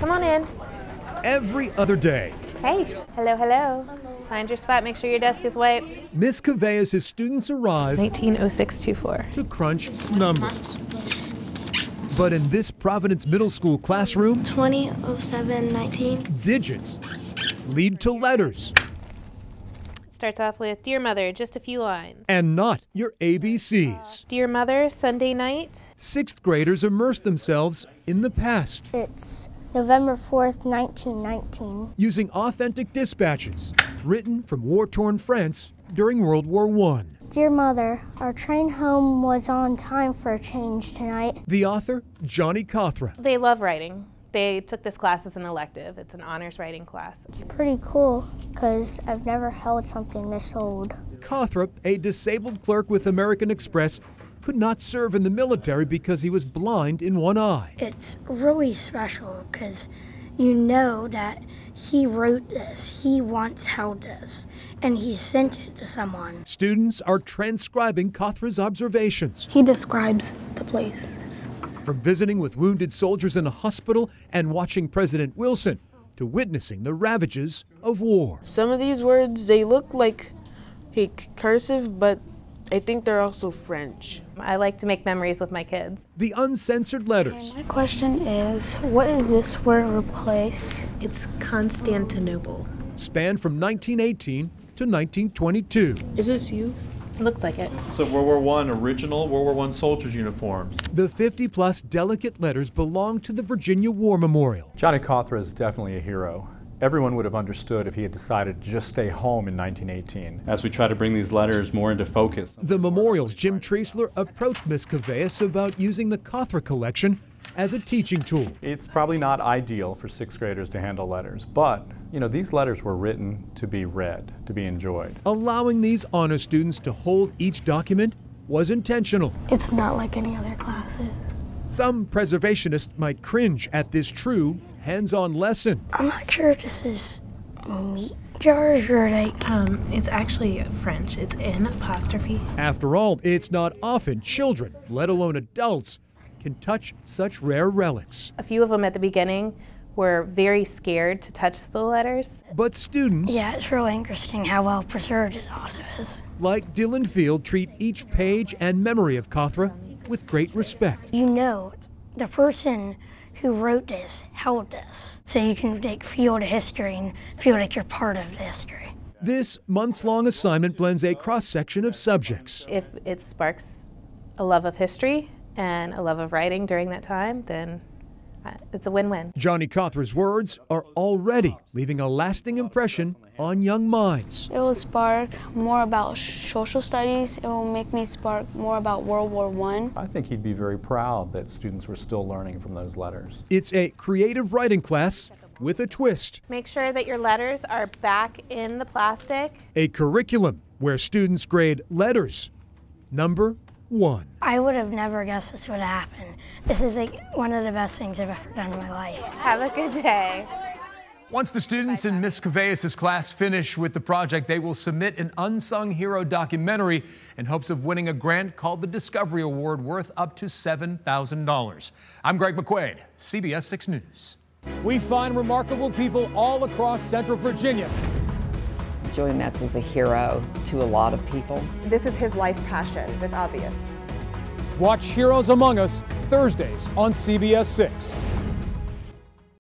Come on in. Every other day. Hey. Hello, hello. Find your spot. Make sure your desk is wiped. Miss Caveas' students arrive 190624. to crunch numbers. But in this Providence Middle School classroom, 200719, digits lead to letters. It starts off with, Dear Mother, just a few lines. And not your ABCs. Dear Mother, Sunday night. Sixth graders immerse themselves in the past. it's November 4th, 1919. Using authentic dispatches written from war-torn France during World War I. Dear Mother, our train home was on time for a change tonight. The author, Johnny Cawthra. They love writing. They took this class as an elective. It's an honors writing class. It's pretty cool because I've never held something this old. Cawthra, a disabled clerk with American Express, could not serve in the military because he was blind in one eye. It's really special because you know that he wrote this, he once held this, and he sent it to someone. Students are transcribing Cawthra's observations. He describes the places. From visiting with wounded soldiers in a hospital and watching President Wilson to witnessing the ravages of war. Some of these words, they look like cursive, but I think they're also French. I like to make memories with my kids. The uncensored letters. My question is, what does this word replace? It's Constantinople. Span from 1918 to 1922. Is this you? Looks like it. So World War I, original World War I soldiers' uniforms. The 50-plus delicate letters belong to the Virginia War Memorial. Johnny Cawthra is definitely a hero. Everyone would have understood if he had decided to just stay home in 1918. As we try to bring these letters more into focus. The memorial's Jim Treisler approached Miss Caveas about using the Cawthra collection as a teaching tool. It's probably not ideal for sixth graders to handle letters, but these letters were written to be read, to be enjoyed. Allowing these honor students to hold each document was intentional. It's not like any other classes. Some preservationists might cringe at this true hands-on lesson. I'm not sure if this is meat jars or like... It's actually French. It's N apostrophe. After all, it's not often children, let alone adults, can touch such rare relics. A few of them at the beginning were very scared to touch the letters. But students, Yeah, it's really interesting how well preserved it also is. like Dylan Field, treat each page and memory of Cawthra with great respect. You know, the person who wrote this held this. So you can feel the history and feel like you're part of the history. This months-long assignment blends a cross-section of subjects. If it sparks a love of history and a love of writing during that time, then it's a win-win. Johnny Cawthra's words are already leaving a lasting impression on young minds. It will spark more about social studies. It will make me spark more about World War I. I think he'd be very proud that students were still learning from those letters. It's a creative writing class with a twist. Make sure that your letters are back in the plastic. A curriculum where students grade letters. Number 1. I would have never guessed this would happen. This is one of the best things I've ever done in my life. Have a good day. Once the students in Miss Caveas' class finish with the project, they will submit an unsung hero documentary in hopes of winning a grant called the Discovery Award worth up to $7,000. I'm Greg McQuaid, CBS 6 News. We find remarkable people all across Central Virginia. Joey Metz is a hero to a lot of people. This is his life passion, that's obvious. Watch Heroes Among Us Thursdays on CBS 6.